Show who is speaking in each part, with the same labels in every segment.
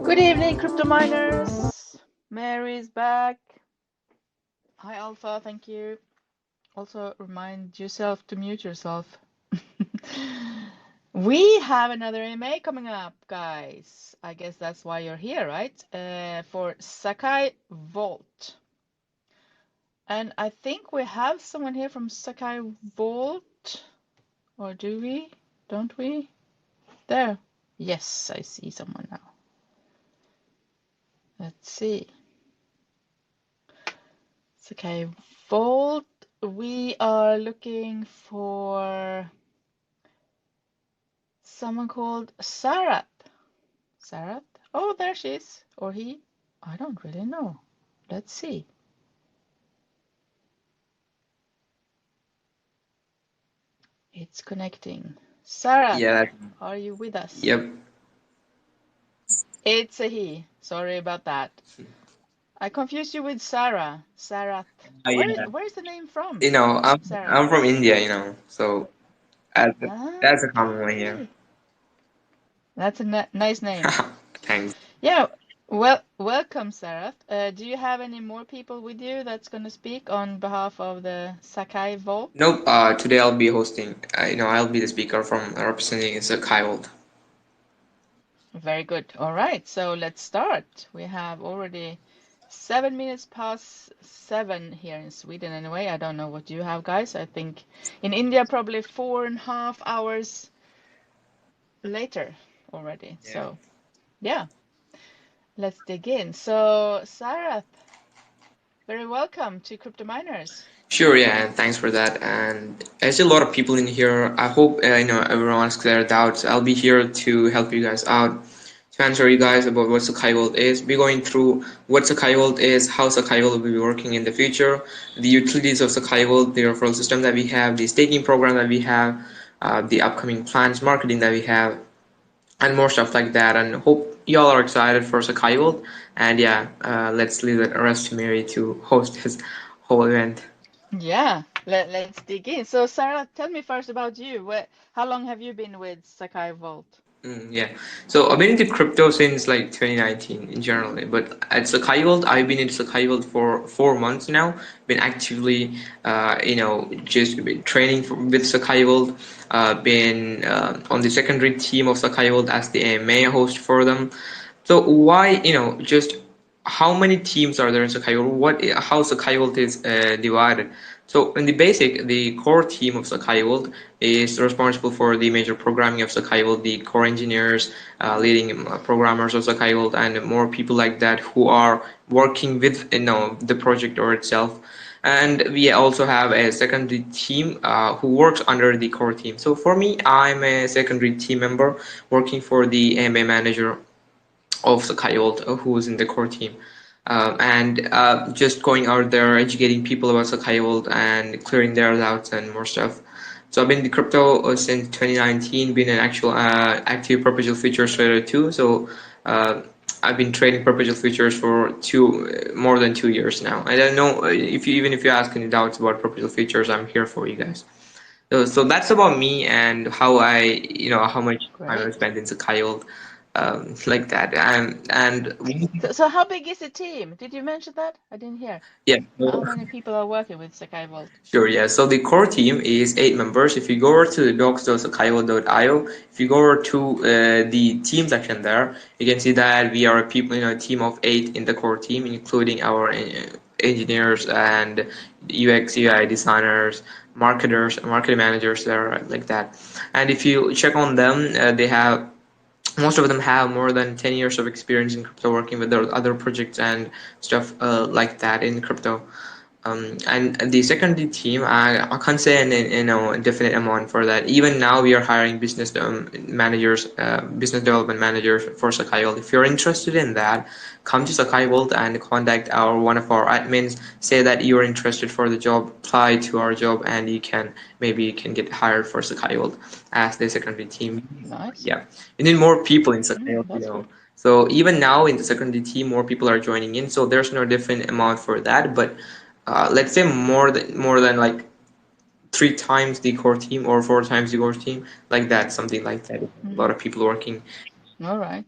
Speaker 1: Good evening, crypto miners. Mary's back. Hi, Alpha. Thank you. Also, remind yourself to mute yourself. We have another AMA coming up, guys. I guess that's why you're here, right? For Sakai Vault. And I think we have someone here from Sakai Vault. Or do we? Don't we? There. Yes, I see someone now. Let's see. Sakai Vault. We are looking for someone called Sarat. Sarat? Oh, there she is. Or he? I don't really know. Let's see. It's connecting. Sarat,
Speaker 2: Yeah,
Speaker 1: are you with us?
Speaker 2: yep.
Speaker 1: It's a he. Sorry about that. I confused you with Sarah. Sarat.
Speaker 2: Yeah.
Speaker 1: Where's the name from?
Speaker 2: You know, I'm
Speaker 1: Sarat.
Speaker 2: I'm from India, so that's
Speaker 1: Ah,
Speaker 2: that's a common one here.
Speaker 1: okay. That's a nice name.
Speaker 2: Thanks.
Speaker 1: Yeah, well, welcome, Sarah. Do you have any more people with you that's going to speak on behalf of the Sakai Vault?
Speaker 2: Nope. Today I'll be hosting. I'll be the speaker from representing Sakai Vault.
Speaker 1: Very good. All right, so let's start. We have already 7 minutes past 7 here in Sweden anyway. I don't know what you have, guys. I think in India, probably 4.5 hours later already.
Speaker 2: Yeah.
Speaker 1: So, yeah, let's dig in. So, Sarah, very welcome to Crypto Miners.
Speaker 2: Sure. Yeah. And thanks for that. And I see a lot of people in here. I hope everyone's cleared out. I'll be here to help you guys out, to answer you guys about what Sakai Vault is. Be going through what Sakai Vault is, how Sakai Vault will be working in the future, the utilities of Sakai Vault, the referral system that we have, the staking program that we have, the upcoming plans, marketing that we have, and more stuff like that. And hope y'all are excited for Sakai Vault. And yeah, let's leave the rest to Mary to host this whole event.
Speaker 1: Yeah, let's dig in. So, Sarah, tell me first about you. How long have you been with Sakai Vault?
Speaker 2: Yeah. So I've been into crypto since like 2019 in general, but at Sakai Vault, I've been in Sakai Vault for 4 months now. Been actively, just been training with Sakai Vault. Been on the secondary team of Sakai Vault as the AMA host for them. So why, just how many teams are there in Sakai Vault? How Sakai Vault is divided? So in the basic, the core team of Sakai Vault is responsible for the major programming of Sakai Vault, the core engineers, leading programmers of Sakai Vault, and more people like that who are working with the project or itself. And we also have a secondary team who works under the core team. So for me, I'm a secondary team member working for the AMA manager of the Coyote who was in the core team. And just going out there, educating people about the Coyote and clearing their doubts and more stuff. So I've been in crypto since 2019, been an actual active perpetual futures trader too. So uh, I've been trading perpetual futures for more than 2 years now. I don't know if you ask any doubts about perpetual futures, I'm here for you guys. So that's about me and how how much time I
Speaker 1: Great.
Speaker 2: spent in Sakayol, like that. And
Speaker 1: So how big is the team? Did you mention that? I didn't hear.
Speaker 2: yeah,
Speaker 1: How many people are working with Sakai Vault?
Speaker 2: sure, yeah. So the core team is 8 members. If you go over to the docs.sakaivo.io, if you go over to the team section there, you can see that we are a team of 8 in the core team, including our engineers and UX, UI designers, marketers, marketing managers there, like that. And if you check on them, they have most of them have more than 10 years of experience in crypto working with their other projects and stuff like that in crypto. And the secondary team, I can't say a definite amount for that. Even now, we are hiring business development managers for Sakai Vault. If you're interested in that, come to Sakai Vault and contact one of our admins. Say that you're interested for the job, apply to our job, and maybe you can get hired for Sakai Vault as the secondary team.
Speaker 1: Nice.
Speaker 2: Yeah, we need more people in Sakai Vault,
Speaker 1: That's good.
Speaker 2: So even now in the secondary team, more people are joining in. So there's no different amount for that, but let's say more than like 3 times the core team or 4 times the core team, like that, something like that. A lot
Speaker 1: Hmm.
Speaker 2: of people working.
Speaker 1: All right.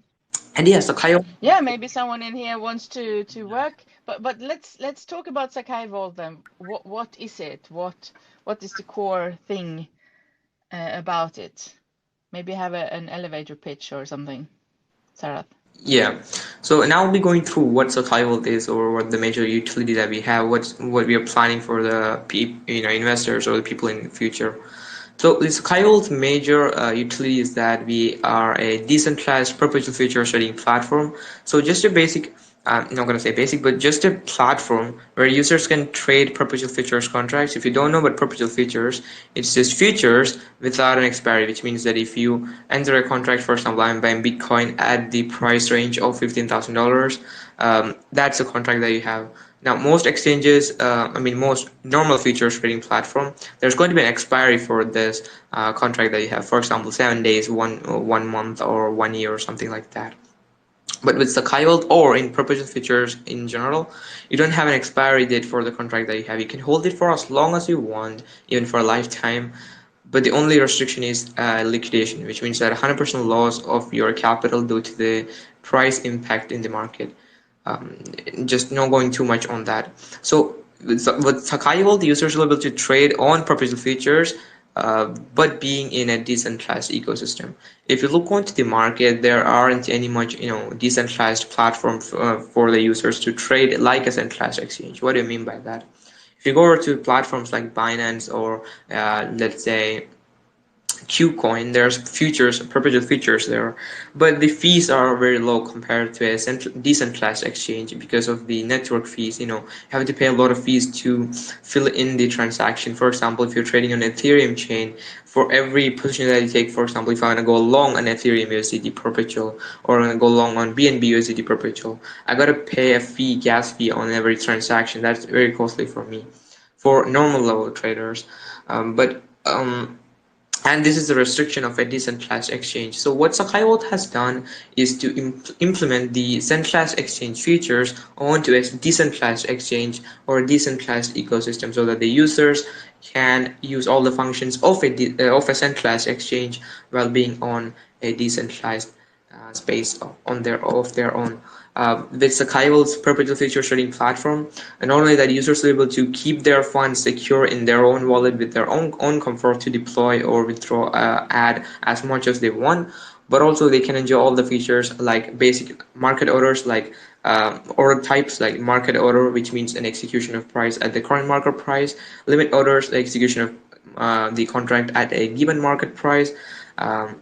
Speaker 2: And yes, Sakai.
Speaker 1: Yeah, maybe someone in here wants to work, but let's talk about Sakai Vault then. What is it? What is the core thing about it? Maybe have an elevator pitch or something, Sarah.
Speaker 2: Yeah. So now we'll be going through what Sakai Vault is, or what the major utility that we have, what we are planning for the investors or the people in the future. So this Sakai Vault's major utility is that we are a decentralized perpetual futures trading platform. So just a basic, I'm not gonna say basic, but just a platform where users can trade perpetual futures contracts. If you don't know what perpetual futures, it's just futures without an expiry, which means that if you enter a contract, for example, I'm buying Bitcoin at the price range of $15,000, that's a contract that you have. Now, most exchanges, most normal futures trading platform, there's going to be an expiry for this contract that you have. For example, 7 days, 1 month, or 1 year, or something like that. But with Sakai Vault or in perpetual futures in general, you don't have an expiry date for the contract that you have. You can hold it for as long as you want, even for a lifetime. But the only restriction is liquidation, which means that 100% loss of your capital due to the price impact in the market. Um, just not going too much on that. So with Sakai Vault, the users will be able to trade on perpetual futures, but being in a decentralized ecosystem. If you look onto the market, there aren't any much decentralized platform for the users to trade like a centralized exchange. What do you mean by that? If you go over to platforms like Binance or let's say Qcoin, there's futures, perpetual futures there, but the fees are very low compared to a decentralized exchange because of the network fees. You have to pay a lot of fees to fill in the transaction. For example, if you're trading on Ethereum chain, for every position that you take, for example, if I want to go long on Ethereum USDT perpetual, or I want to go long on BNB USDT perpetual, I gotta pay a fee, gas fee on every transaction. That's very costly for me, for normal level traders. And this is the restriction of a decentralized exchange. So what Sakai Vault has done is to implement the centralized exchange features onto a decentralized exchange or a decentralized ecosystem, so that the users can use all the functions of a centralized exchange while being on a decentralized space on their of their own. With Sakai Vault's perpetual future trading platform, and not only that, users are able to keep their funds secure in their own wallet with their own comfort to deploy or withdraw, add as much as they want, but also they can enjoy all the features like basic market orders, like order types like market order, which means an execution of price at the current market price, limit orders, the execution of the contract at a given market price. Um,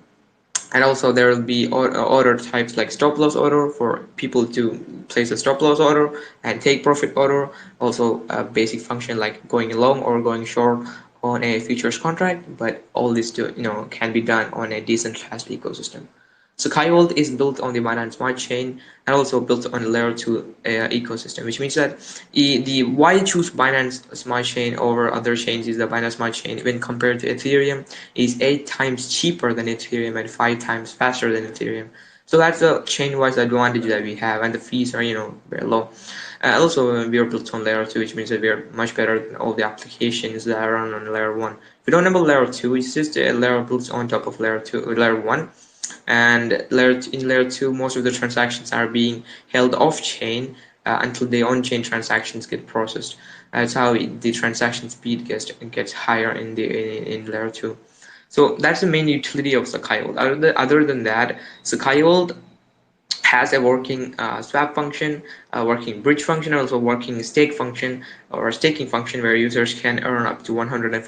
Speaker 2: and also there will be order types like stop loss order for people to place a stop loss order, and take profit order, also a basic function like going long or going short on a futures contract. But all this can be done on a decentralized ecosystem. So Vault is built on the Binance Smart Chain, and also built on a layer 2 ecosystem, which means that the why you choose Binance Smart Chain over other chains is the Binance Smart Chain, when compared to Ethereum, is 8 times cheaper than Ethereum and 5 times faster than Ethereum. So that's the chain-wise advantage that we have, and the fees are very low. Also, we are built on layer 2, which means that we are much better than all the applications that are run on layer 1. If you don't know about layer 2, it's just a layer built on top of layer 2, layer 1. And in layer 2, most of the transactions are being held off chain until the on chain transactions get processed. That's how the transaction speed gets higher in layer 2. So that's the main utility of Sakai Vault. Other than that, Sakai Vault has a working swap function, a working bridge function, and also working stake function or staking function, where users can earn up to 146%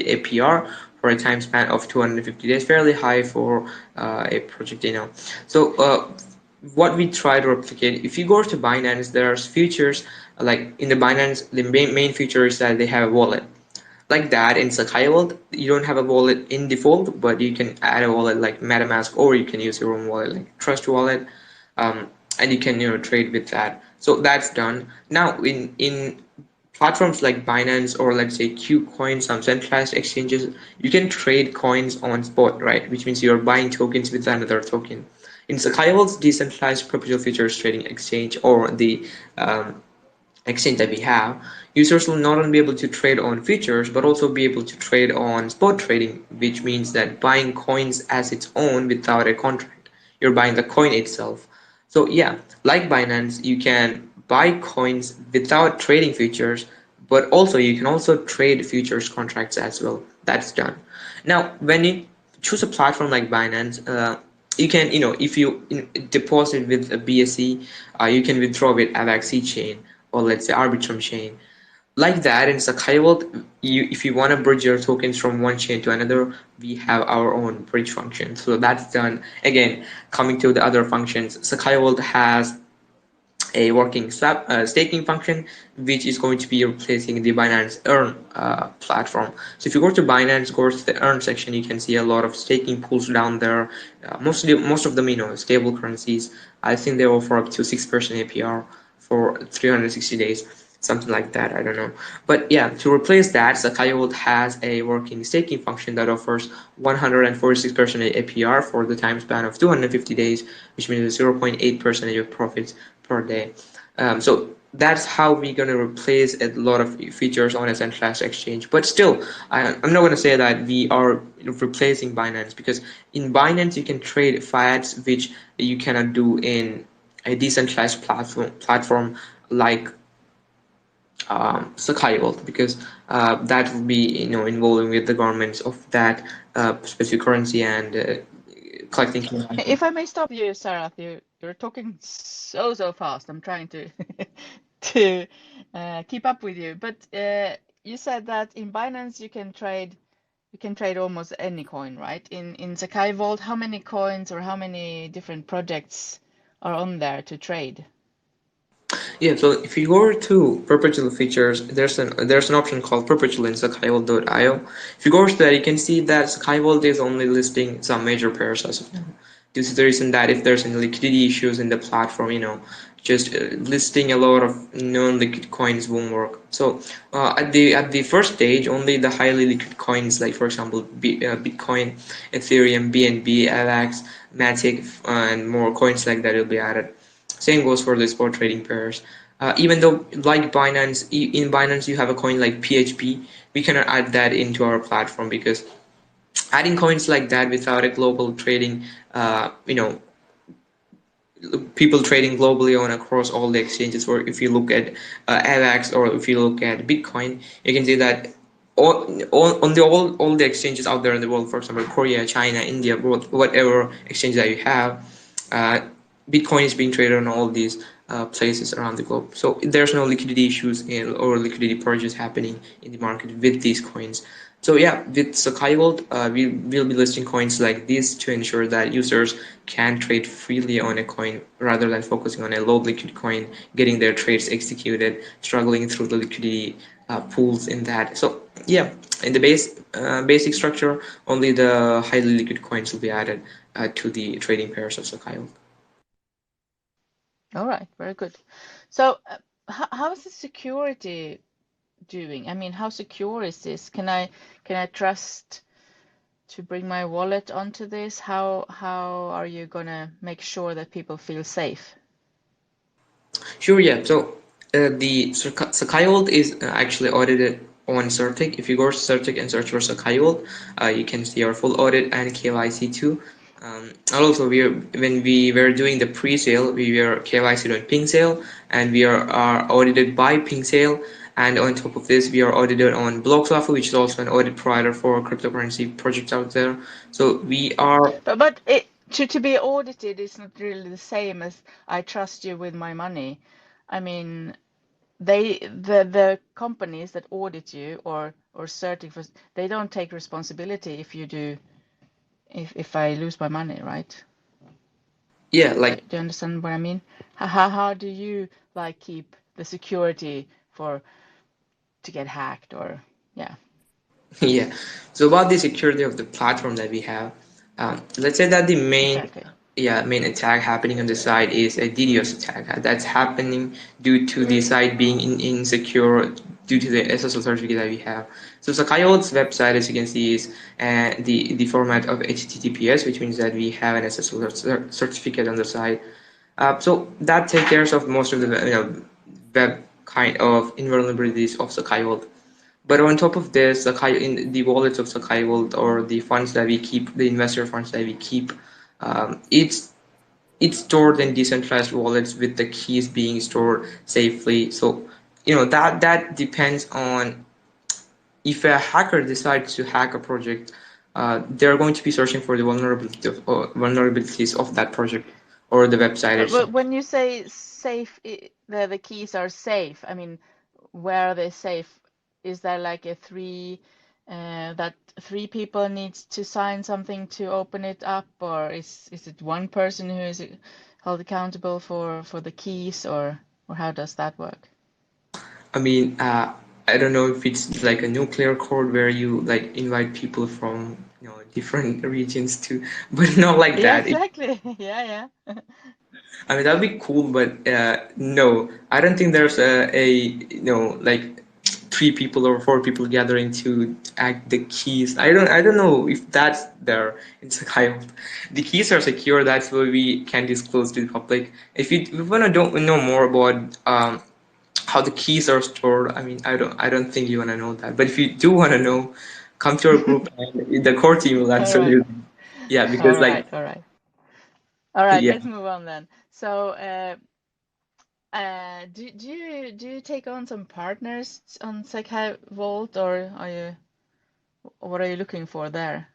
Speaker 2: APR for a time span of 250 days, fairly high for a project. So what we try to replicate, if you go to Binance, there's features like in the Binance, the main feature is that they have a wallet. Like that in Sakai Vault, you don't have a wallet in default, but you can add a wallet like MetaMask, or you can use your own wallet like Trust Wallet, um, and you can trade with that. So that's done. Now in platforms like Binance, or let's say Qcoin, some centralized exchanges, you can trade coins on spot, right? Which means you're buying tokens with another token. In Sakai Vault's decentralized perpetual futures trading exchange, or the um, exchange that we have, users will not only be able to trade on futures, but also be able to trade on spot trading, which means that buying coins as its own without a contract. you're buying the coin itself. So yeah, like Binance, you can buy coins without trading futures, but also you can also trade futures contracts as well. That's done. Now, when you choose a platform like Binance, you can, if you deposit with a BSC, you can withdraw with AVAX chain or let's say Arbitrum chain. Like that in Sakai Vault, if you want to bridge your tokens from one chain to another, we have our own bridge function. So that's done. Again, coming to the other functions, Sakai Vault has a working staking function, which is going to be replacing the Binance Earn platform. So if you go to Binance, go to the Earn section, you can see a lot of staking pools down there. Most of them, stable currencies. I think they offer up to 6% APR for 360 days, something like that. I don't know. But yeah, to replace that, Sakai Vault has a working staking function that offers 146% APR for the time span of 250 days, which means 0.8% of profits per day. So that's how we're going to replace a lot of features on a centralized exchange. But still, I'm not going to say that we are replacing Binance, because in Binance you can trade fiats which you cannot do in a decentralized platform like Sakai Vault, because that will be involving with the governments of that specific currency and collecting KYC.
Speaker 1: If I may stop you, Sarah, you're talking so fast. I'm trying to to keep up with you. But you said that in Binance you can trade almost any coin, right? In Sakai Vault, how many coins or how many different projects are on there to trade?
Speaker 2: Yeah, so if you go to perpetual features, there's an option called perpetual in SakaiVault.io. If you go to that, you can see that SakaiVault is only listing some major pairs as of now. Due to the reason that if there's any liquidity issues in the platform, just listing a lot of non-liquid coins won't work. So at the first stage, only the highly liquid coins, like for example Bitcoin, Ethereum, BNB, AVAX, Matic, and more coins like that will be added. Same goes for the spot trading pairs. Even though, like Binance, in Binance you have a coin like PHP, we cannot add that into our platform, because adding coins like that without a global trading, people trading globally on across all the exchanges, or if you look at AVAX or if you look at Bitcoin, you can see that all the exchanges out there in the world, for example, Korea, China, India, whatever exchange that you have, uh, Bitcoin is being traded on all these places around the globe. So there's no liquidity issues or liquidity purges happening in the market with these coins. So yeah, with Sakai Vault, we will be listing coins like this to ensure that users can trade freely on a coin rather than focusing on a low liquid coin, getting their trades executed, struggling through the liquidity pools in that. So yeah, in the basic structure, only the highly liquid coins will be added to the trading pairs of Sakai.
Speaker 1: All right, very good. So, how's the security doing? I mean, how secure is this? Can I trust to bring my wallet onto this? How are you gonna make sure that people feel safe?
Speaker 2: Sure, yeah. So the Sakai is actually audited on Certic. If you go to Certic and search for Sakai you can see our full audit and KYC too. And also, when we were doing the pre-sale, we were KYC on Ping Sale, and we are audited by Ping Sale. And on top of this, we are audited on BlockSwap, which is also an audit provider for cryptocurrency projects out there. So we are.
Speaker 1: But to be audited is not really the same as I trust you with my money. I mean, the companies that audit you or certify, they don't take responsibility if you do if I lose my money, right?
Speaker 2: Yeah,
Speaker 1: Do
Speaker 2: like.
Speaker 1: you understand what I mean? How do you like keep the security for to get hacked or yeah,
Speaker 2: Yeah. So about the security of the platform that we have, let's say that the
Speaker 1: exactly.
Speaker 2: main attack happening on the site is a DDoS attack. That's happening due to the site being insecure due to the SSL certificate that we have. So Sakai's website, as you can see, is the format of HTTPS, which means that we have an SSL certificate on the site. So that takes care of most of the web kind of invulnerabilities of Sakai. But on top of this, Sakai in the wallets of Sakai Vault, or the funds that we keep, the investor funds that we keep, it's it's stored in decentralized wallets with the keys being stored safely. So, that depends on if a hacker decides to hack a project, they're going to be searching for the vulnerabilities of that project or the website
Speaker 1: But
Speaker 2: itself.
Speaker 1: when you say safe, the keys are safe, I mean, where are they safe? Is there like a that three people needs to sign something to open it up, or is it one person who is held accountable for the keys, or how does that work?
Speaker 2: I mean, I don't know if it's like a nuclear code where you like invite people from different regions to, but not like
Speaker 1: Yeah,
Speaker 2: that.
Speaker 1: exactly. Yeah, yeah.
Speaker 2: I mean, that'd be cool, but no, I don't think there's like three people or four people gathering to act the keys. I don't know if that's there in Sakai. The keys are secure. That's why we can disclose to the public. If you wanna don't know more about how the keys are stored, I mean, I don't think you wanna know that. But if you do wanna know, come to our group and the core team will
Speaker 1: All
Speaker 2: answer
Speaker 1: right.
Speaker 2: you. Yeah,
Speaker 1: All
Speaker 2: because like
Speaker 1: right. All right. All right,
Speaker 2: yeah.
Speaker 1: let's move on then. So, do you take on some partners on Sakai Vault, or what are you looking for there?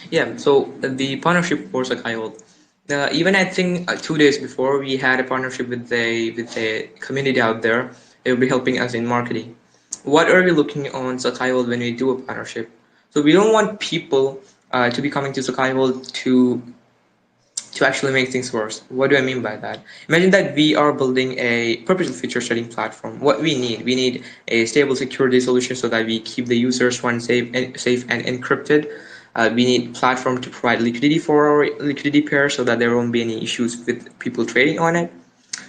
Speaker 2: Yeah, so the partnership for Sakai Vault. Even I think 2 days before we had a partnership with a community out there. They will be helping us in marketing. What are we looking on Sakai Vault when we do a partnership? So we don't want people to be coming to Sakai Vault to actually make things worse. What do I mean by that? Imagine that we are building a perpetual future trading platform. What we need a stable security solution so that we keep the users one safe and encrypted. We need platform to provide liquidity for our liquidity pair so that there won't be any issues with people trading on it.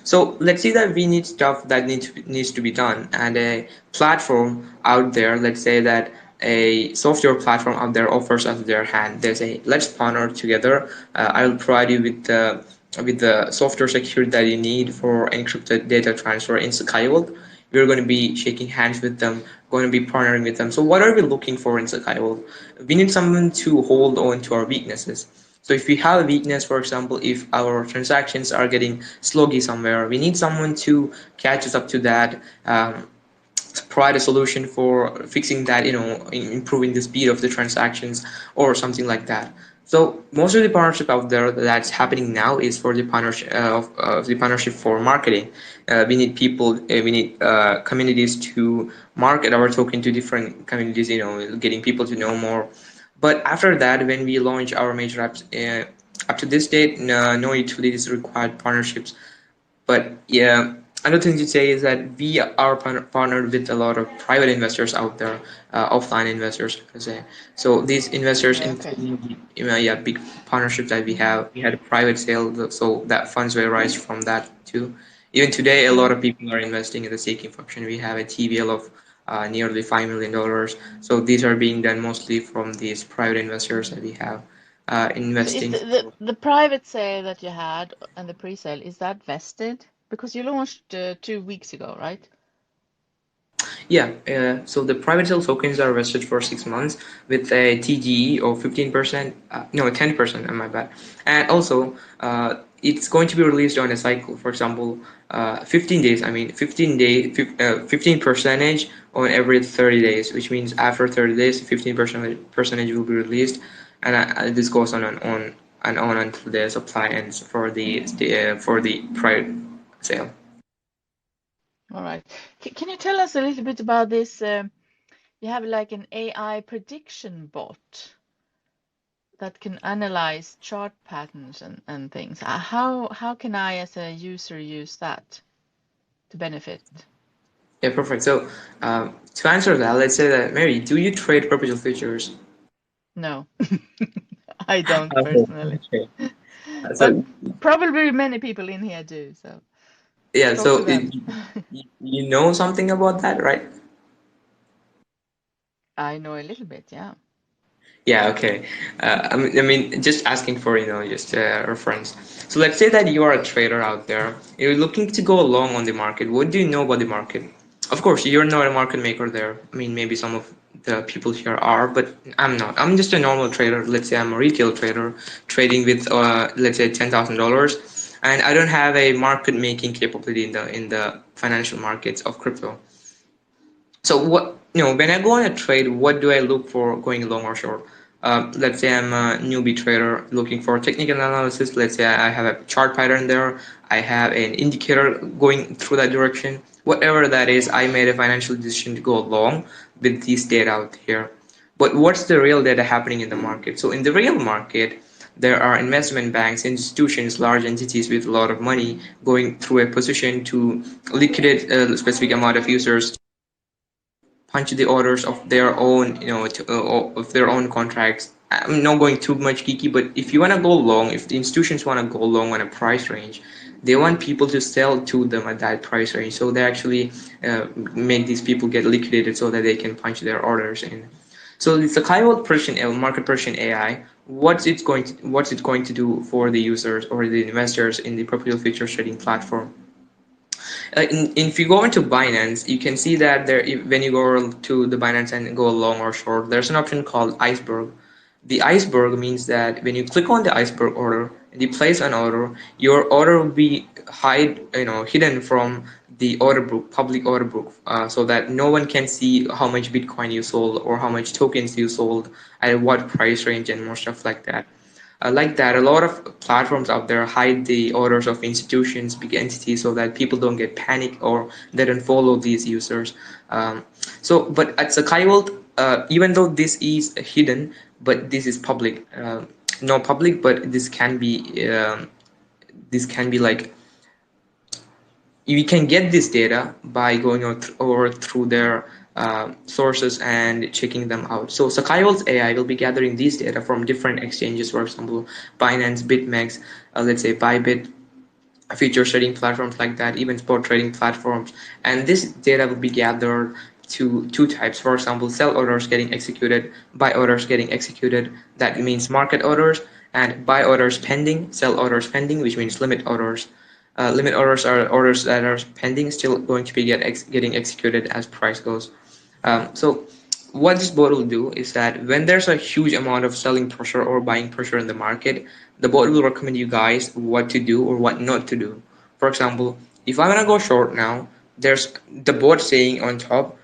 Speaker 2: So let's say that we need stuff that needs to be done, and a platform out there. Let's say that a software platform out there offers us their hand. They say, let's partner together. I'll provide you with the software security that you need for encrypted data transfer in Sakai. We're going to be shaking hands with them, going to be partnering with them. So what are we looking for in Sakai? We need someone to hold on to our weaknesses. So if we have a weakness, for example, if our transactions are getting sloggy somewhere, we need someone to catch us up to that, provide a solution for fixing that, improving the speed of the transactions or something like that. So most of the partnership out there that's happening now is for the partnership of the partnership for marketing. We need people, we need communities to market our token to different communities. Getting people to know more. But after that, when we launch our major apps, up to this date, no utilities required partnerships. But yeah, another thing to say is that we are partnered with a lot of private investors out there, offline investors, per se. So these investors,
Speaker 1: Okay, okay.
Speaker 2: including yeah, big partnerships that we
Speaker 1: Mm,
Speaker 2: have. We had a private sale, so that funds were raised from that too. Even today, a lot
Speaker 1: mm.
Speaker 2: of people are investing in the staking function. We have a TVL of nearly $5 million. So these are being done mostly from these private investors that we have
Speaker 1: So is
Speaker 2: investing.
Speaker 1: the private sale that you had and the pre-sale, is that vested? Because you launched 2 weeks ago, right?
Speaker 2: Yeah, so the private sale tokens are vested for 6 months with a TGE of 15%, no, 10%, my bad. And also, it's going to be released on a cycle. For example, 15 days, I mean, 15 percentage on every 30 days, which means after 30 days, 15% percentage will be released. And this goes on and on and on until the supply ends for the private sale.
Speaker 1: All right. Can you tell us a little bit about this? You have like an AI prediction bot that can analyze chart patterns and things. How can I, as a user, use that to benefit?
Speaker 2: Yeah, perfect. So, to answer that, let's say that Mary, do you trade perpetual futures?
Speaker 1: No, I don't
Speaker 2: Okay.
Speaker 1: personally,
Speaker 2: Okay.
Speaker 1: but
Speaker 2: So
Speaker 1: probably many people in here do. So
Speaker 2: yeah,
Speaker 1: talk to
Speaker 2: so
Speaker 1: them.
Speaker 2: you know something about that, right?
Speaker 1: I know a little bit, yeah.
Speaker 2: Yeah. Okay. I mean, just asking for just reference. So let's say that you are a trader out there. You're looking to go along on the market. What do you know about the market? Of course, you're not a market maker there. I mean, maybe some of the people here are, but I'm not. I'm just a normal trader. Let's say I'm a retail trader trading with, let's say, $10,000, and I don't have a market making capability in the financial markets of crypto. So what, when I go on a trade, what do I look for going long or short? Let's say I'm a newbie trader looking for technical analysis. Let's say I have a chart pattern there. I have an indicator going through that direction. Whatever that is, I made a financial decision to go long with this data out here. But what's the real data happening in the market? So in the real market, there are investment banks, institutions, large entities with a lot of money going through a position to liquidate a specific amount of users, punch the orders of their own, of their own contracts. I'm not going too much geeky, but if you want to go long, if the institutions want to go long on a price range, they want people to sell to them at that price range. So they actually make these people get liquidated so that they can punch their orders in. So the Sakai Vault market Persian AI, what's it going to do for the users or the investors in the perpetual futures trading platform? If you go into Binance, you can see that when you go to the Binance and go long or short, there's an option called iceberg. The iceberg means that when you click on the iceberg order and you place an order, your order will be hidden from the order book, public order book, so that no one can see how much Bitcoin you sold or how much tokens you sold at what price range and more stuff like that. Like that, a lot of platforms out there hide the orders of institutions, big entities, so that people don't get panic or they don't follow these users. But at Sakai Vault, even though this is hidden, but this is public. No public, but this can be like you can get this data by going over through their sources and checking them out. So Sakai Vault's AI will be gathering these data from different exchanges, for example, Binance, BitMEX, let's say Bybit, future trading platforms like that, even spot trading platforms. And this data will be gathered to two types. For example, sell orders getting executed, buy orders getting executed. That means market orders, and buy orders pending, sell orders pending, which means limit orders. Limit orders are orders that are pending, still going to be getting executed as price goes. So what this bot will do is that when there's a huge amount of selling pressure or buying pressure in the market, the bot will recommend you guys what to do or what not to do. For example, if I'm gonna go short now, there's the bot saying on top,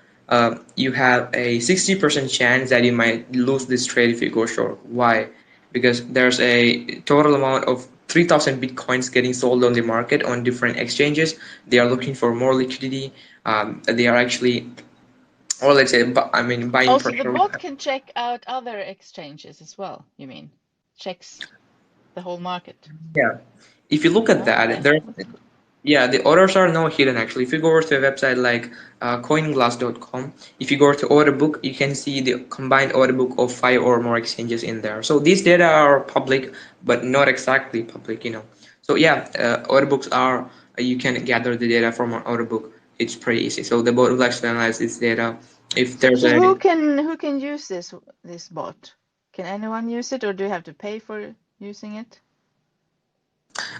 Speaker 2: you have a 60% chance that you might lose this trade if you go short. Why? Because there's a total amount of 3,000 bitcoins getting sold on the market on different exchanges. They are looking for more liquidity. They are actually, or let's say, I mean, buying
Speaker 1: Also, the
Speaker 2: pressure.
Speaker 1: bot can check out other exchanges as well, you mean? Checks the whole market.
Speaker 2: Yeah. If you look at that,
Speaker 1: Okay,
Speaker 2: there,
Speaker 1: that's cool.
Speaker 2: yeah, the orders are no hidden actually. If you go over to a website like coinglass.com, if you go to order book, you can see the combined order book of five or more exchanges in there. So these data are public, but not exactly public. So yeah, order books are, you can gather the data from an order book. It's pretty easy. So the bot will actually analyze this data. If there's
Speaker 1: So
Speaker 2: a
Speaker 1: who can use this bot? Can anyone use it, or do you have to pay for using it?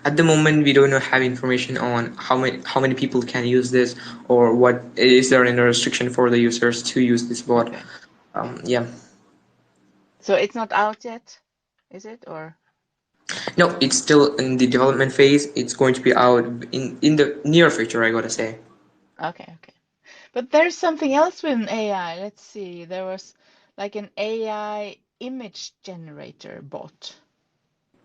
Speaker 2: At the moment, we don't have information on how many people can use this, or what is there any restriction for the users to use this bot.
Speaker 1: Okay.
Speaker 2: Yeah.
Speaker 1: So it's not out yet, is it? Or
Speaker 2: No, it's still in the development phase. It's going to be out in the near future, I gotta say.
Speaker 1: okay, okay. But there's something else with an AI. Let's see. There was like an AI image generator bot.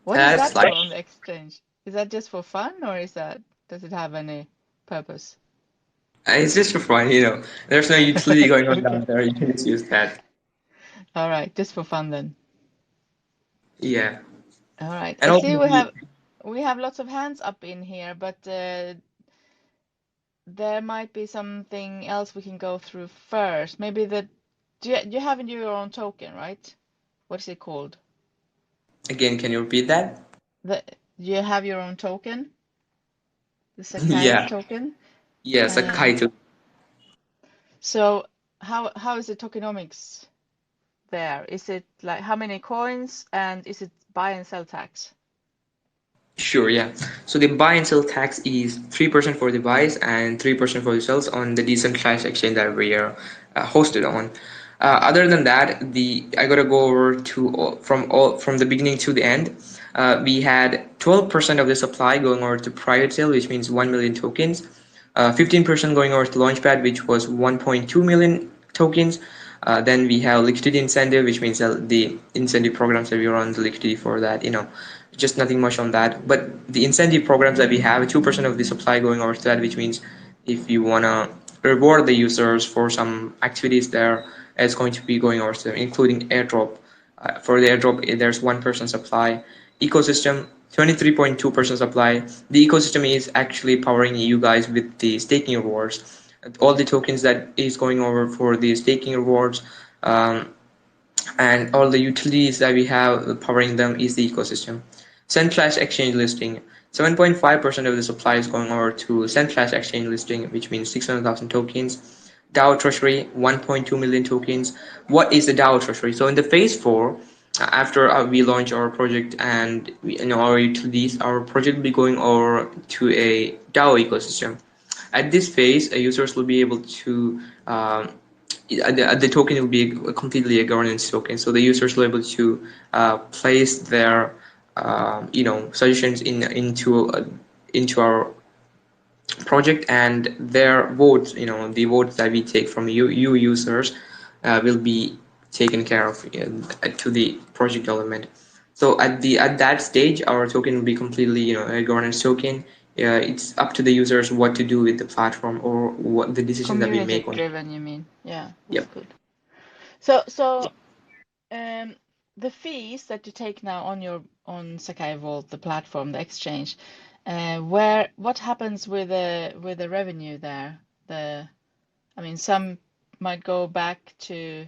Speaker 1: What is
Speaker 2: That's
Speaker 1: that
Speaker 2: like
Speaker 1: for on the exchange? Is that just for fun, or does it have any purpose?
Speaker 2: it's just for fun. There's no utility going on
Speaker 1: Okay.
Speaker 2: down there. You can just use that.
Speaker 1: All right, just for fun then.
Speaker 2: Yeah,
Speaker 1: All right.
Speaker 2: and
Speaker 1: I
Speaker 2: also
Speaker 1: see we have lots of hands up in here, but there might be something else we can go through first. Maybe you have your own token, right? What is it called?
Speaker 2: again, can you repeat that?
Speaker 1: The you have your own token, the Sakai
Speaker 2: Yeah,
Speaker 1: token.
Speaker 2: yes, a
Speaker 1: Um,
Speaker 2: kite.
Speaker 1: so how is the tokenomics there? Is it like how many coins and is it buy and sell tax?
Speaker 2: Sure, yeah. So the buy and sell tax is 3% for the buys and 3% for the sells on the decentralized exchange that we are hosted on. Other than that, the I gotta go over to from the beginning to the end. We had 12% of the supply going over to private sale, which means 1 million tokens. 15% going over to Launchpad, which was 1.2 million tokens. Then we have liquidity incentive, which means the incentive programs that we run the liquidity for that, just nothing much on that. But the incentive programs that we have, 2% of the supply going over to that, which means if you wanna reward the users for some activities there, it's going to be going over to them, including airdrop. For the airdrop, there's 1% supply. Ecosystem, 23.2% supply. The ecosystem is actually powering you guys with the staking rewards. All the tokens that is going over for the staking rewards, um, and all the utilities that we have powering them is the ecosystem. Centralized exchange listing. 7.5% of the supply is going over to centralized exchange listing, which means 600,000 tokens. DAO treasury, 1.2 million tokens. What is the DAO treasury? So in the phase four, after we launch our project and our utilities, our project will be going over to a DAO ecosystem. At this phase, users will be able to the token will be completely a governance token. So the users will be able to place their suggestions into our project, and their votes, the votes that we take from you users, will be taken care of to the project development. So at that stage, our token will be completely a governance token. It's up to the users what to do with the platform or what the decisions that we
Speaker 1: Community
Speaker 2: make on.
Speaker 1: driven, you mean? Yeah, that's
Speaker 2: Yep.
Speaker 1: good. So um, the fees that you take now on Sakai Vault, the platform, the exchange, what happens with the revenue there? I mean, some might go back to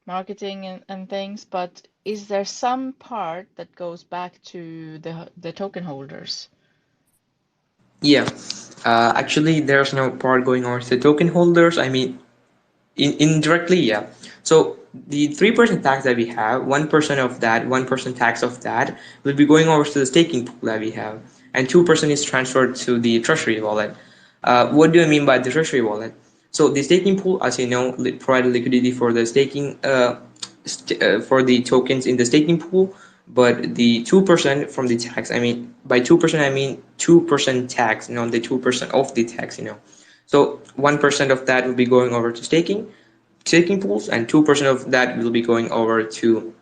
Speaker 1: marketing and things, but is there some part that goes back to the token holders?
Speaker 2: Yeah. Actually, there's no part going on with the token holders. I mean, indirectly, yeah. So the 3% tax that we have, 1% of that, 1% tax of that will be going over to the staking pool that we have, and 2% is transferred to the treasury wallet. What do I mean by the treasury wallet? So the staking pool, as you know, provide liquidity for the staking, for the tokens in the staking pool. But the 2% from the tax, I mean, by 2% I mean 2% tax, the 2% of the tax. So 1% of that will be going over to staking pools, and 2% of that will be going over to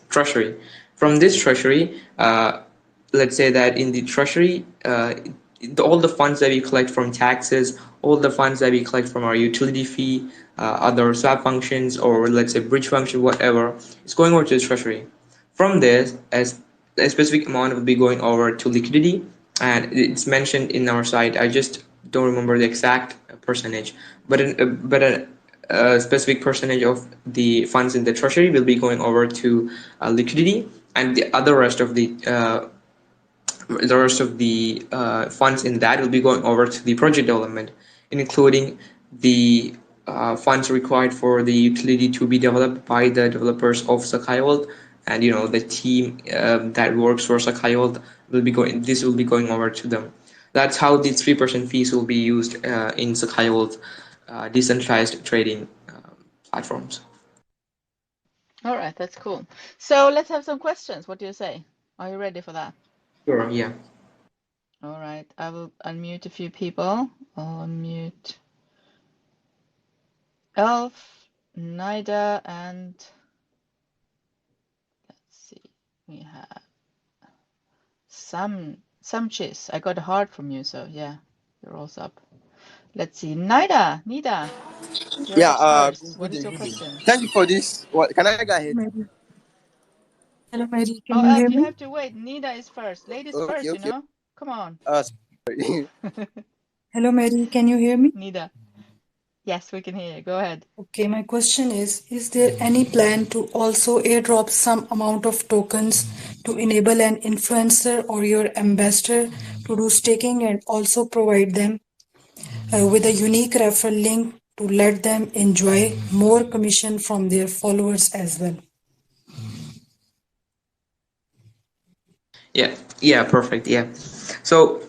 Speaker 2: treasury. From this treasury, let's say that in the treasury, all the funds that we collect from taxes, all the funds that we collect from our utility fee, other swap functions, or let's say bridge function, whatever, is going over to the treasury. From this, as a specific amount will be going over to liquidity, and it's mentioned in our site. I just don't remember the exact percentage, but a specific percentage of the funds in the treasury will be going over to liquidity, and the rest of the funds in that will be going over to the project development, including the funds required for the utility to be developed by the developers of Sakai Vault, and the team that works for Sakai Vault will be going. This will be going over to them. That's how the 3% fees will be used in Sakai Vault decentralized trading platforms.
Speaker 1: All right, that's cool. So let's have some questions. What do you say? Are you ready for that?
Speaker 2: Sure. Yeah.
Speaker 1: All right, I will unmute a few people. I'll unmute Elf, Nida, and let's see, we have some cheese. I got a heart from you, so yeah, you're also up. Let's see, Nida, you're
Speaker 3: Yeah,
Speaker 1: up first. What
Speaker 3: good
Speaker 1: is your
Speaker 3: evening.
Speaker 1: question?
Speaker 3: Thank you for this. What can I go ahead?
Speaker 4: Mary. Hello, Mary.
Speaker 1: Oh,
Speaker 4: Can you
Speaker 1: Elf,
Speaker 4: hear
Speaker 1: you
Speaker 4: me?
Speaker 1: have to wait. Nida is first. Ladies
Speaker 3: Okay,
Speaker 1: first,
Speaker 3: okay.
Speaker 1: Come on.
Speaker 3: Sorry.
Speaker 4: Hello, Mary. Can you hear me?
Speaker 1: Nida. Yes, we can hear you. Go ahead.
Speaker 4: Okay, my question is there any plan to also airdrop some amount of tokens to enable an influencer or your ambassador to do staking and also provide them with a unique referral link to let them enjoy more commission from their followers as well?
Speaker 2: Yeah, yeah, perfect. Yeah. So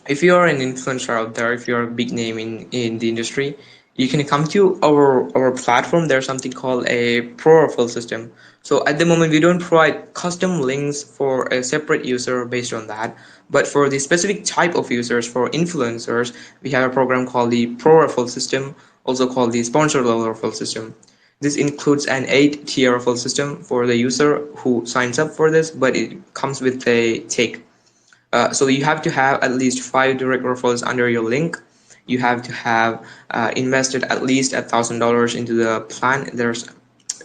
Speaker 2: if you're an influencer out there, if you're a big name in the industry, you can come to our platform. There's something called a pro referral system. So at the moment, we don't provide custom links for a separate user based on that. But for the specific type of users, for influencers, we have a program called the pro referral system, also called the sponsor level referral system. This includes an 8 tier referral system for the user who signs up for this, but it comes with a take. So you have to have at least 5 direct referrals under your link. You have to have invested at least $1,000 into the plan. There's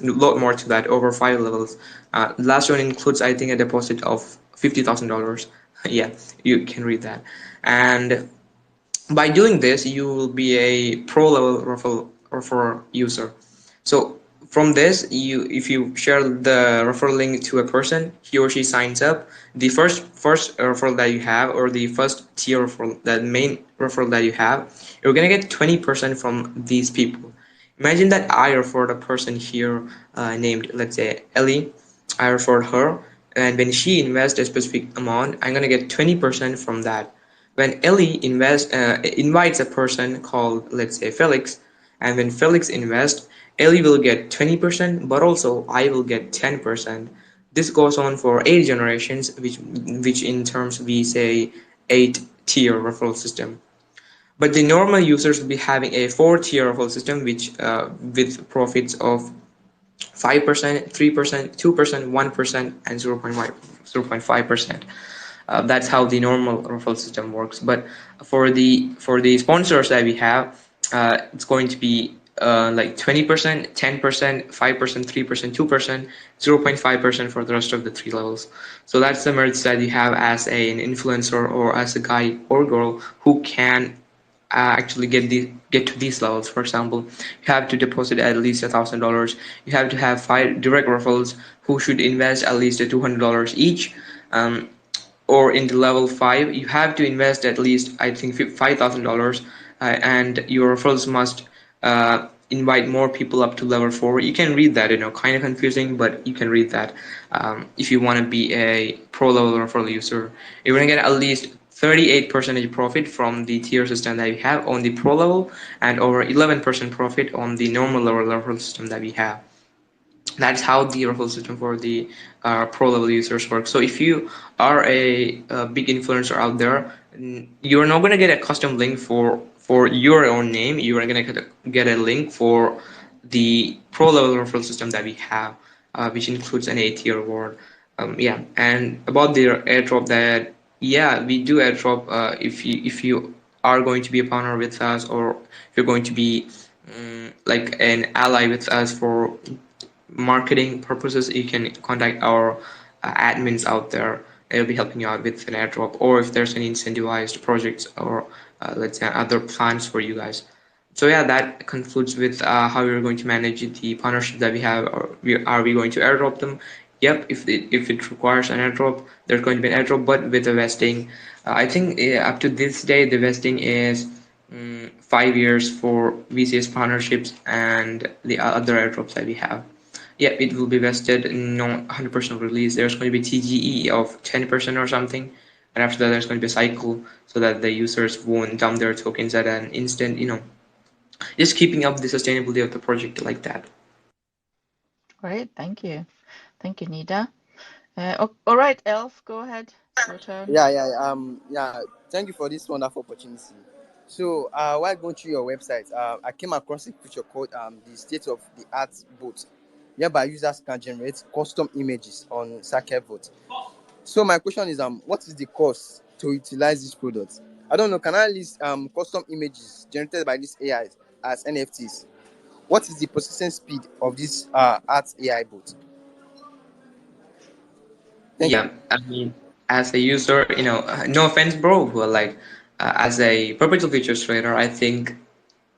Speaker 2: a lot more to that, over 5 levels. Last one includes, I think, a deposit of $50,000. Yeah, you can read that. And by doing this, you will be a pro level referral user. So from this, you if you share the referral link to a person, he or she signs up. The first referral that you have, or the first tier referral, the main referral that you have, you're gonna get 20% from these people. Imagine that I referred a person here named, let's say, Ellie. I referred her, and when she invests a specific amount, I'm gonna get 20% from that. When invites a person called, let's say, Felix, and when Felix invests, Ellie will get 20%, but also I will get 10%. This goes on for 8 generations, which in terms we say 8 tier referral system. But the normal users will be having a 4 tier referral system, which with profits of 5%, 3%, 2%, 1%, and 0.5%. That's how the normal referral system works. But for the sponsors that we have, it's going to be like 20%, 10%, 5%, 3%, 2%, 0.5% for the rest of the 3 levels. So that's the merits that you have as an influencer or as a guy or girl who can actually get to these levels. For example, you have to deposit at least $1,000. You have to have 5 direct referrals who should invest at least $200 each. Or in the level 5, you have to invest at least, I think, $5,000, and your referrals must invite more people up to level 4. You can read that, kind of confusing, but you can read that. If you want to be a pro level referral user, you're going to get at least 38% profit from the tier system that we have on the pro level, and over 11% profit on the normal level referral system that we have. That's how the referral system for the pro level users works. So if you are a big influencer out there, you're not going to get a custom link for your own name. You are going to get a link for the pro level referral system that we have, which includes an 8 tier reward. Yeah, and about the airdrop, that yeah, we do airdrop if you are going to be a partner with us, or if you're going to be like an ally with us for marketing purposes, you can contact our admins out there. They'll be helping you out with an airdrop, or if there's any incentivized projects, or let's say other plans for you guys. So yeah, that concludes with how we're going to manage the partnership that we have. Or are we going to airdrop them? Yep, if it requires an airdrop, there's going to be an airdrop, but with a vesting. I think up to this day, the vesting is 5 years for VCS partnerships and the other airdrops that we have. Yeah, it will be vested, no 100% release. There's going to be TGE of 10% or something, and after that, there's going to be a cycle so that the users won't dump their tokens at an instant. Just keeping up the sustainability of the project like that.
Speaker 1: Great, thank you. Thank you, Nida. All right, Elf, go ahead. It's your turn.
Speaker 3: Yeah. Thank you for this wonderful opportunity. So, while going through your website, I came across a feature called the state of the art bot, whereby users can generate custom images on Sakai Vault. So, my question is, what is the cost to utilize this product? I don't know. Can I list custom images generated by this AI as NFTs? What is the processing speed of this art AI bot? Thank you.
Speaker 2: Yeah, I mean, as a user, no offense, bro, but like as a perpetual futures trader, I think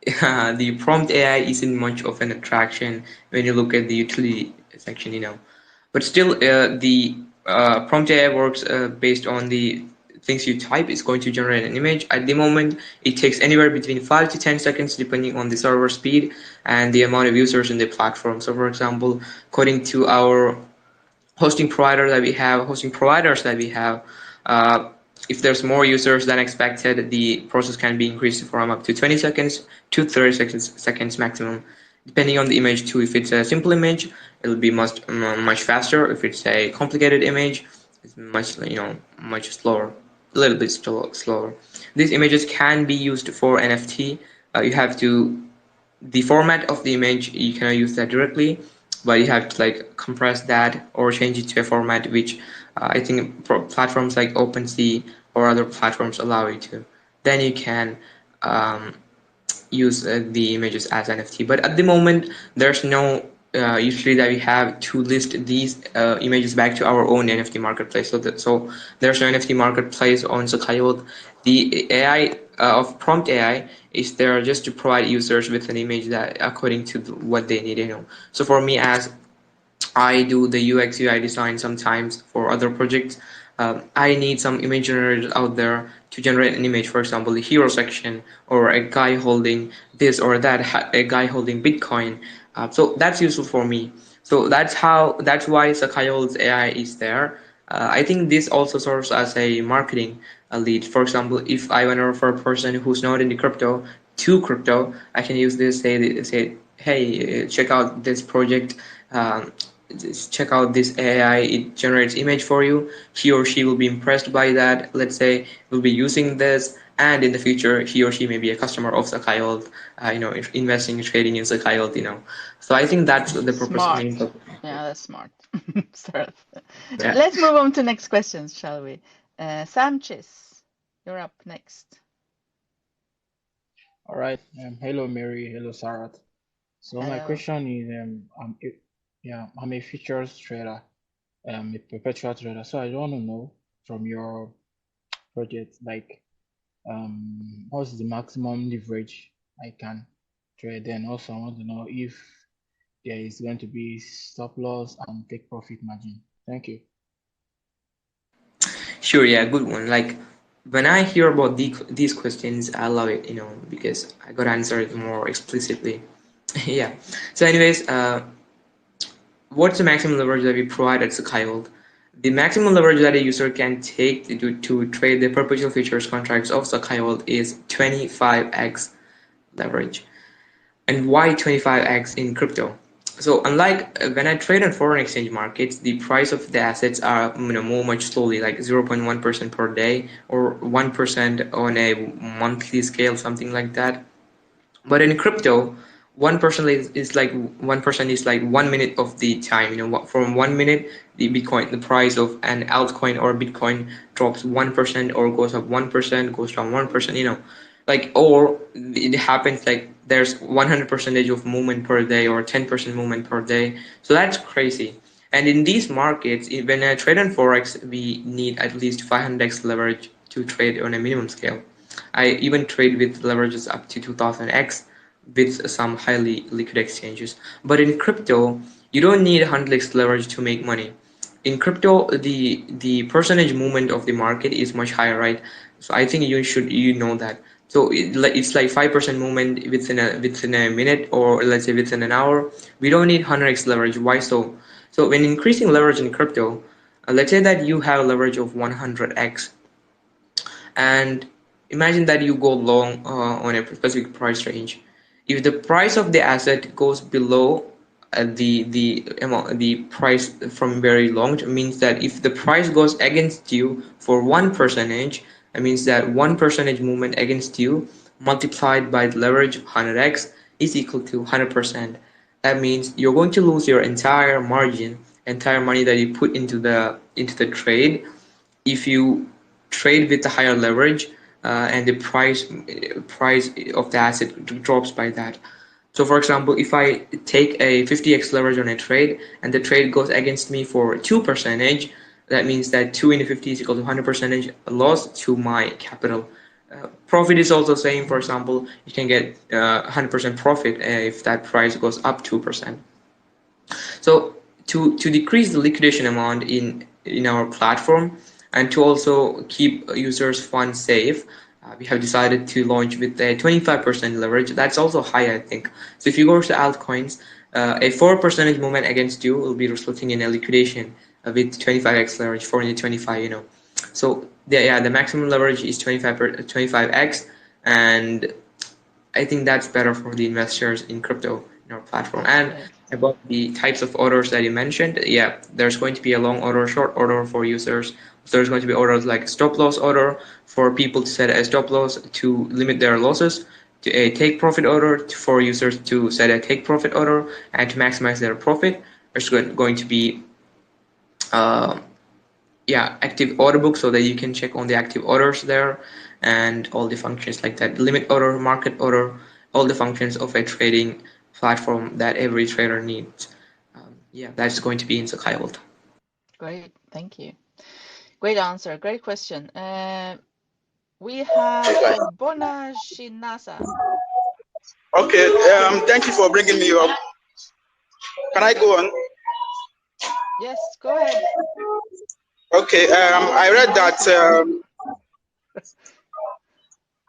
Speaker 2: the prompt AI isn't much of an attraction when you look at the utility section. But still, the prompt AI works based on the things you type. It's going to generate an image. At the moment, it takes anywhere between 5 to 10 seconds, depending on the server speed and the amount of users in the platform. So, for example, according to our hosting providers that we have. Uh, if there's more users than expected, the process can be increased from up to 20 seconds to 30 seconds maximum, depending on the image too. If it's a simple image, it'll be much faster. If it's a complicated image, it's much slower, a little bit slower. These images can be used for NFT. You have to the format of the image, you cannot use that directly, but you have to like compress that or change it to a format which I think platforms like OpenSea or other platforms allow you to. Then you can um, use the images as NFT. But at the moment, there's no utility that we have to list these images back to our own NFT marketplace. So there's no NFT marketplace on Sakai Vault. The AI of Prompt AI is there just to provide users with an image that according to what they need. So for me, as I do the UX UI design sometimes for other projects. I need some image generators out there to generate an image, for example, the hero section or a guy holding this or that, a guy holding Bitcoin. So that's useful for me. So that's why Sakai's AI is there. I think this also serves as a marketing lead. For example, if I want to refer a person who's not into crypto to crypto, I can use this say, hey, check out this project. Um, just check out this AI, it generates image for you. He or she will be impressed by that. Let's say will be using this, and in the future he or she may be a customer of Sakai Vault, investing and trading in Sakai Vault. So I think that's the purpose, main
Speaker 1: Smart.
Speaker 2: purpose.
Speaker 1: Yeah, that's smart. Start.
Speaker 2: Yeah.
Speaker 1: Let's move on to next questions, shall we? Sam Chis, you're up next.
Speaker 5: All right. Hello, Mary. Hello, Sarat. So my
Speaker 1: Hello.
Speaker 5: question is, I'm a futures trader, a perpetual trader. So I want to know from your project, like, what's the maximum leverage I can trade? And also, I want to know if there is going to be stop loss and take profit margin. Thank you.
Speaker 2: Sure, yeah, good one. Like when I hear about these questions, I love it, because I got to answer it more explicitly. Yeah. So anyways, what's the maximum leverage that we provide at Sakai Vault? The maximum leverage that a user can take to trade the perpetual futures contracts of Sakai Vault is 25x leverage. And why 25x in crypto? So unlike when I trade on foreign exchange markets, the price of the assets are more much slowly, like 0.1% per day or 1% on a monthly scale, something like that. But in crypto, 1% is like 1% is like 1 minute of the time. From 1 minute, the price of an altcoin or Bitcoin drops 1% or goes up 1%, goes down 1%. Or it happens like there's 100% of movement per day or 10% movement per day. So that's crazy. And in these markets, when I trade on forex, we need at least 500x leverage to trade on a minimum scale. I even trade with leverages up to 2000x with some highly liquid exchanges. But in crypto, you don't need 100x leverage to make money. In crypto, the percentage movement of the market is much higher, right? So I think you know that. So it's like 5% movement within a minute, or let's say within an hour. We don't need 100x leverage. Why so? So when increasing leverage in crypto, let's say that you have leverage of 100x, and imagine that you go long on a specific price range. If the price of the asset goes below the price from very long, it means that if the price goes against you for 1%, it means that 1% movement against you multiplied by the leverage 100x is equal to 100%. That means you're going to lose your entire margin, entire money that you put into the trade if you trade with a higher leverage, and the price of the asset drops by that. So for example, if I take a 50x leverage on a trade and the trade goes against me for 2%, that means that 2 into 50 is equal to 100% loss to my capital. Profit is also same. For example, you can get 100% profit if that price goes up 2%. So to decrease the liquidation amount in our platform and to also keep users' funds safe, we have decided to launch with a 25% leverage. That's also high, I think. So if you go to altcoins, a 4% movement against you will be resulting in a liquidation with 25x leverage, 425, So the maximum leverage is 25x, and I think that's better for the investors in crypto in our platform.
Speaker 1: That's
Speaker 2: And
Speaker 1: great.
Speaker 2: about the types of orders that you mentioned, yeah, there's going to be a long order, short order for users. So there's going to be orders like stop loss order for people to set a stop loss to limit their losses, to a take profit order for users to set a take profit order and to maximize their profit. There's going to be uh, yeah, active order book so that you can check on the active orders there and all the functions like that, limit order, market order, all the functions of a trading platform that every trader needs. Yeah, that's going to be in Sakai Vault.
Speaker 1: Great. Thank you. Great answer. Great question. We have Obona Shinasa.
Speaker 6: Okay, thank you for bringing me up. Can I go on?
Speaker 1: Yes, go ahead.
Speaker 6: Okay, I read that.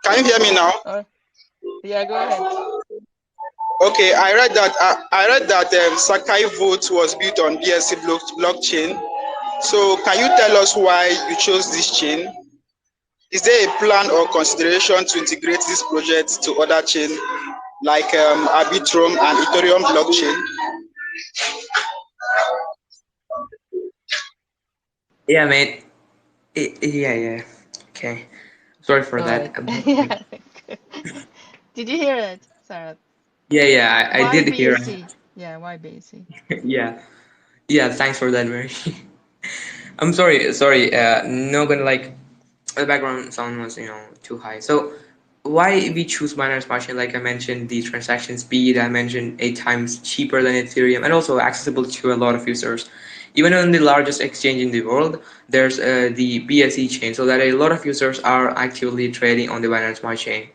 Speaker 6: Can you hear me now?
Speaker 1: Yeah, go ahead.
Speaker 6: Okay, I read that Sakai Vault was built on BSC blockchain. So, can you tell us why you chose this chain? Is there a plan or consideration to integrate this project to other chains like Arbitrum and Ethereum blockchain?
Speaker 2: Yeah, mate. Yeah. Okay. Sorry for
Speaker 1: All
Speaker 2: that.
Speaker 1: right. Yeah. Did you hear it, Sarah?
Speaker 2: Yeah, I
Speaker 1: Why
Speaker 2: did hear.
Speaker 1: BSC? Yeah, why BSC?
Speaker 2: Yeah. Thanks for that, Mary. I'm sorry. Not gonna like the background sound was too high. So why we choose Binance Smart Chain? Like I mentioned, the transaction speed. I mentioned 8 times cheaper than Ethereum, and also accessible to a lot of users. Even on the largest exchange in the world, there's the BSC chain, so that a lot of users are actively trading on the Binance Smart Chain,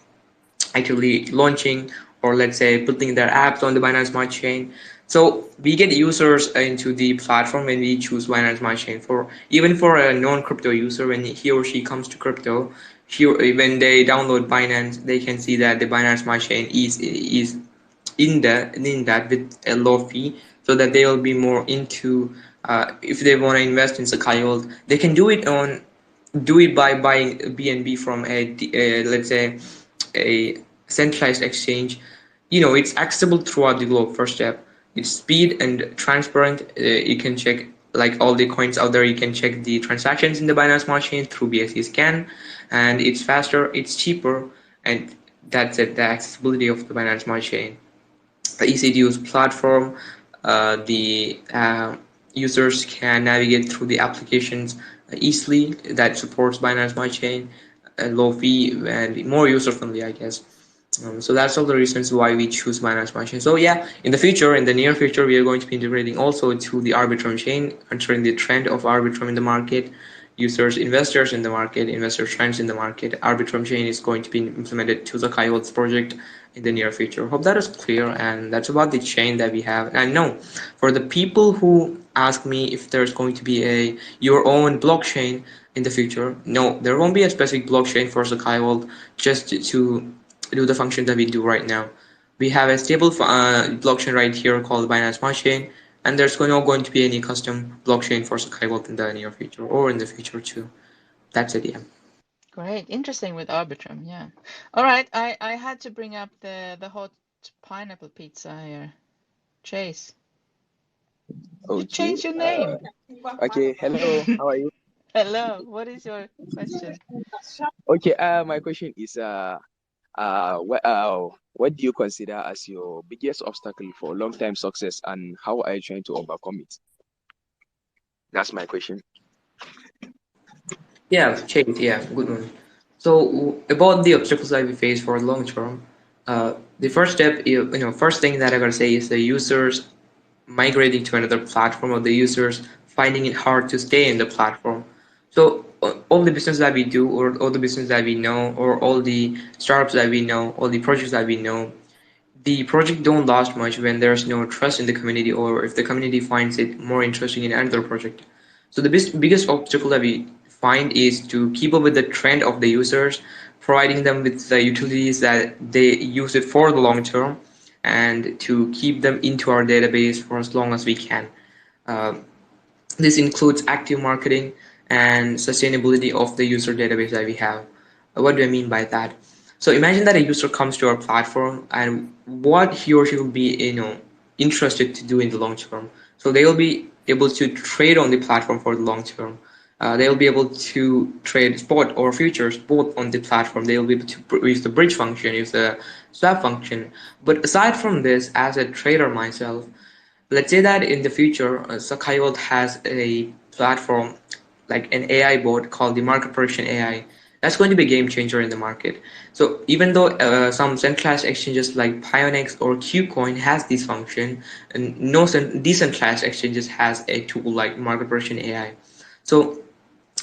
Speaker 2: actually launching or let's say putting their apps on the Binance Smart Chain. So we get users into the platform when we choose Binance Smart Chain. For even for a non-crypto user, when he or she comes to crypto, when they download Binance, they can see that the Binance Smart Chain is in that with a low fee, so that they will be more into if they want to invest in Sakai Gold, they can do it by buying BNB from a let's say a centralized exchange. It's accessible throughout the globe. First step, it's speed and transparent. You can check like all the coins out there. You can check the transactions in the Binance Smart Chain through BSC scan, and it's faster, it's cheaper, and that's it. The accessibility of the Binance Smart Chain, the easy to use platform. The users can navigate through the applications easily that supports Binance Smart Chain, low fee and more user friendly, I guess. So that's all the reasons why we choose Binance Smart Chain. So yeah, in the near future, we are going to be integrating also to the Arbitrum chain, considering the trend of Arbitrum in the market, investors in the market, investor trends in the market. Arbitrum chain is going to be implemented to the Coyotes project in the near future. Hope that is clear, and that's about the chain that we have. And no, for the people who ask me if there's going to be your own blockchain in the future, no, there won't be a specific blockchain for Sakai Vault just to do the function that we do right now. We have a stable blockchain right here called Binance Smart Chain, and there's not going to be any custom blockchain for Sakai Vault in the near future or in the future too. That's it, yeah.
Speaker 1: Great. Interesting with Arbitrum. Yeah. All right. I had to bring up the hot pineapple pizza here. Chase. You
Speaker 7: Okay.
Speaker 1: changed your name.
Speaker 7: Okay. Hello. How are you?
Speaker 1: Hello. What is your question?
Speaker 7: Okay. My question is what do you consider as your biggest obstacle for long-term success, and how are you trying to overcome it? That's my question.
Speaker 2: Yeah, change. Yeah, good one. So about the obstacles that we face for long term, the first step, first thing that I gotta say is the users migrating to another platform, or the users finding it hard to stay in the platform. So all the business that we do, or all the business that we know, or all the startups that we know, all the projects that we know, the project don't last much when there's no trust in the community, or if the community finds it more interesting in another project. So the biggest obstacle that we find is to keep up with the trend of the users, providing them with the utilities that they use it for the long term, and to keep them into our database for as long as we can. Um This includes active marketing and sustainability of the user database that we have. What do I mean by that? So imagine that a user comes to our platform and what he or she will be, interested to do in the long term. So they will be able to trade on the platform for the long term. They will be able to trade spot or futures both on the platform. They will be able to use the bridge function, use the swap function. But aside from this, as a trader myself, let's say that in the future, Sakai Vault has a platform like an AI bot called the market prediction AI. That's going to be a game changer in the market. So even though some centralized exchanges like Pionex or KuCoin has this function, and no decentralized exchanges has a tool like market prediction AI. So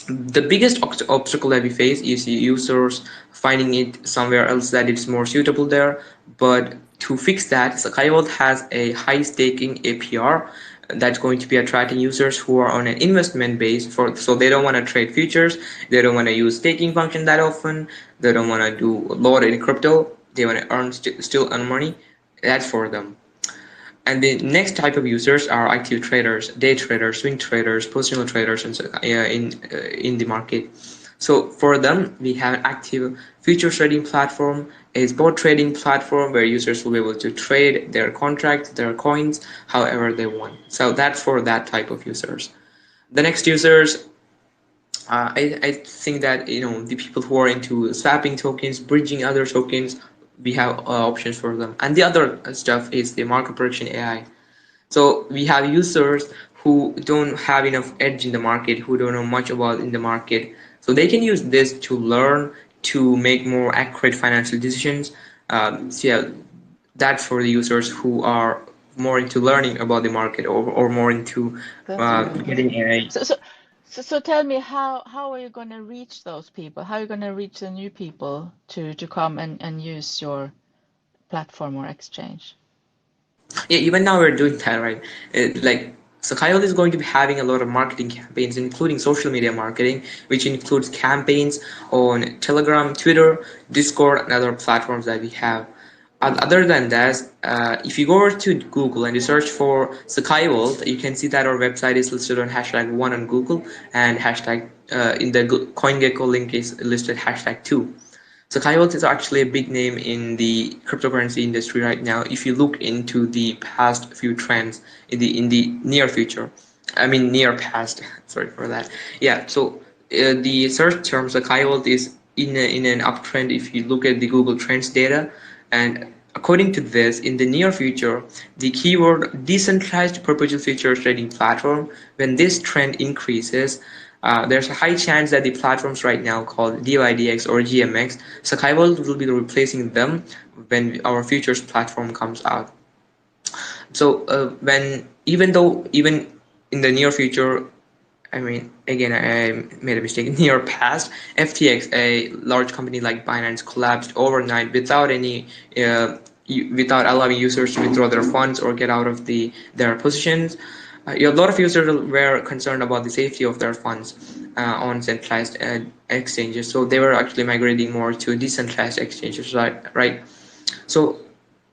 Speaker 2: the biggest obstacle that we face is users finding it somewhere else that it's more suitable there. But to fix that, Sakai Vault has a high staking APR that's going to be attracting users who are on an investment base for, so they don't want to trade futures, they don't want to use staking function that often, they don't want to do a lot in crypto, they want to still earn money. That's for them. And the next type of users are active traders, day traders, swing traders, positional traders, and so, in the market. So for them, we have an active futures trading platform, a spot trading platform where users will be able to trade their contracts, their coins, however they want. So that's for that type of users. The next users, I think that the people who are into swapping tokens, bridging other tokens, we have options for them. And the other stuff is the market prediction AI. So we have users who don't have enough edge in the market, who don't know much about in the market. So they can use this to learn to make more accurate financial decisions. So yeah, that's for the users who are more into learning about the market, or more into
Speaker 1: That's good.
Speaker 2: getting a.
Speaker 1: So tell me, how are you going to reach those people? How are you going to reach the new people to come and use your platform or exchange?
Speaker 2: Yeah, even now we're doing that, right? Like, so Kyle is going to be having a lot of marketing campaigns, including social media marketing, which includes campaigns on Telegram, Twitter, Discord, and other platforms that we have. Other than that, if you go over to Google and you search for Sakai Vault, you can see that our website is listed on #1 on Google, and hashtag in the CoinGecko link is listed #2. So Kairos is actually a big name in the cryptocurrency industry right now. If you look into the past few trends in the near future, I mean near past. Sorry for that. Yeah. So the search term Sakai Vault is in an uptrend. If you look at the Google Trends data, and according to this, in the near future, the keyword decentralized perpetual futures trading platform, when this trend increases, there's a high chance that the platforms right now called DYDX or GMX, Sakai Vault will be replacing them when our futures platform comes out. So when even though even in the near future, I mean, again, I made a mistake. In near past, FTX, a large company like Binance, collapsed overnight without any, without allowing users to withdraw their funds or get out of their positions. A lot of users were concerned about the safety of their funds on centralized exchanges, so they were actually migrating more to decentralized exchanges, right? Right. So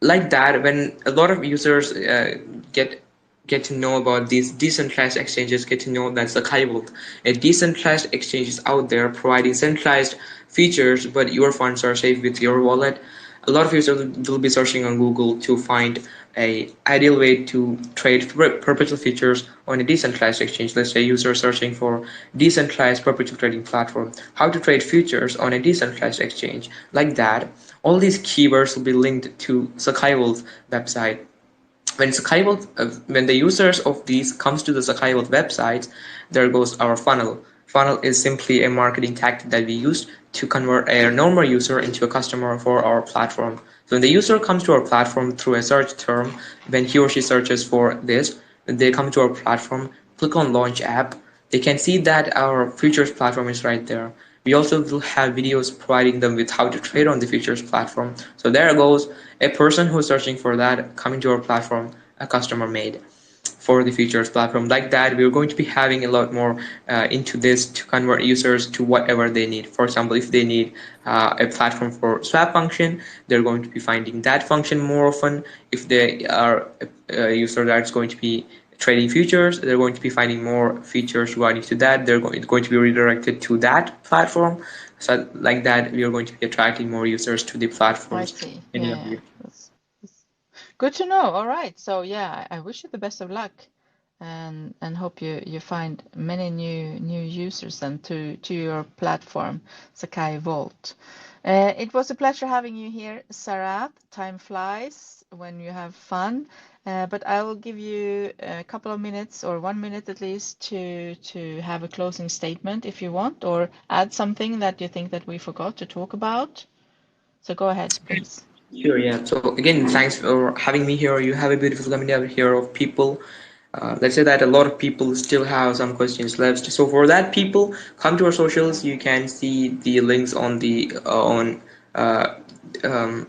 Speaker 2: like that, when a lot of users get to know about these decentralized exchanges, get to know that Sakai Vault, a decentralized exchange is out there providing centralized features, but your funds are safe with your wallet. A lot of users will be searching on Google to find a ideal way to trade perpetual futures on a decentralized exchange. Let's say users searching for decentralized perpetual trading platform, how to trade futures on a decentralized exchange, like that. All these keywords will be linked to Sakai Vault's website. When the users of these comes to the Sakai Vault website, there goes our funnel. Funnel is simply a marketing tactic that we use to convert a normal user into a customer for our platform. So when the user comes to our platform through a search term, when he or she searches for this, they come to our platform, click on launch app, they can see that our futures platform is right there. We also will have videos providing them with how to trade on the futures platform. So there goes a person who's searching for that coming to our platform, a customer made for the futures platform. Like that, we're going to be having a lot more into this to convert users to whatever they need. For example, if they need a platform for swap function, they're going to be finding that function more often. If they are a user that's going to be trading futures, they're going to be finding more features regarding to that. It's going to be redirected to that platform. So like that, we are going to be attracting more users to the
Speaker 1: I
Speaker 2: platforms
Speaker 1: see.
Speaker 2: in the
Speaker 1: Yeah,
Speaker 2: future.
Speaker 1: that's good to know. All right. So yeah, I wish you the best of luck, and hope you find many new users and to your platform, Sakai Vault. It was a pleasure having you here, Sarat. Time flies when you have fun. But I will give you a couple of minutes or 1 minute at least to have a closing statement if you want, or add something that you think that we forgot to talk about. So go ahead, please.
Speaker 2: Sure, yeah. So again, thanks for having me here. You have a beautiful community out here of people. Let's say that a lot of people still have some questions left. So for that, people come to our socials. You can see the links on uh, um,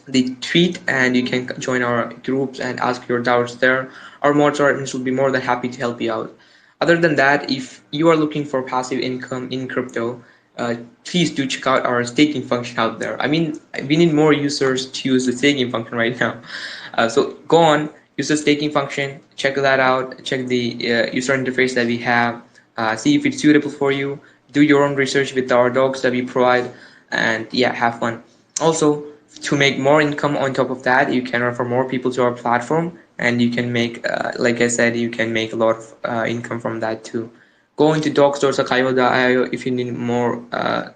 Speaker 2: the tweet, and you can join our groups and ask your doubts there. Our mods or admins will be more than happy to help you out. Other than that, if you are looking for passive income in crypto, please do check out our staking function out there. I mean, we need more users to use the staking function right now. So go on, use the staking function, check that out, check the user interface that we have, see if it's suitable for you, do your own research with our docs that we provide, and yeah, have fun. Also, to make more income on top of that, you can refer more people to our platform, and you can make, like I said, you can make a lot of income from that too. Go into docs.sakayo.io if you need more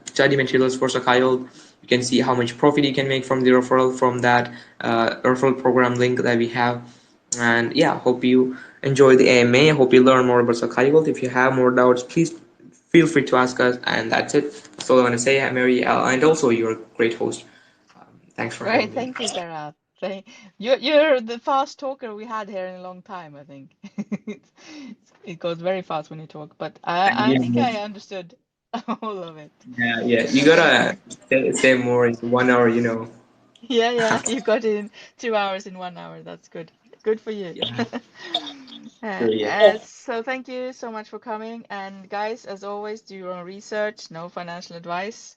Speaker 2: study materials for Sakayo. You can see how much profit you can make from the referral from that referral program link that we have. And yeah, hope you enjoy the AMA. Hope you learn more about Sakai. If you have more doubts, please feel free to ask us. And that's it. That's all I want to say, Mary. And also, you're a great host. Thanks for having
Speaker 1: Great,
Speaker 2: me.
Speaker 1: thank you, Sarah. You're the fast talker we had here in a long time, I think. It goes very fast when you talk, but I think
Speaker 2: Yeah,
Speaker 1: I understood all of it.
Speaker 2: yeah, yeah. You
Speaker 1: So thank
Speaker 2: gotta
Speaker 1: you.
Speaker 2: say more in 1 hour, you know.
Speaker 1: Yeah, you got it in 2 hours in 1 hour. That's good. Good for you.
Speaker 2: Yeah, sure, yeah.
Speaker 1: So thank you so much for coming. And guys, as always, do your own research. No financial advice.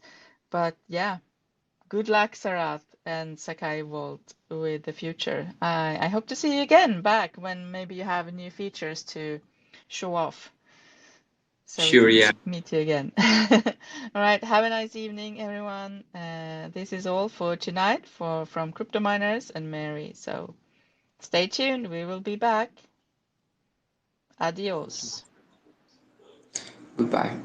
Speaker 1: But yeah, good luck, Sarath and Sakai Vault with the future. I hope to see you again back when maybe you have new features to show off so we
Speaker 2: Sure,
Speaker 1: can
Speaker 2: yeah.
Speaker 1: meet you again. All right, have a nice evening, everyone. This is all for tonight from Crypto Miners and Mary. So stay tuned. We will be back. Adios.
Speaker 2: Goodbye.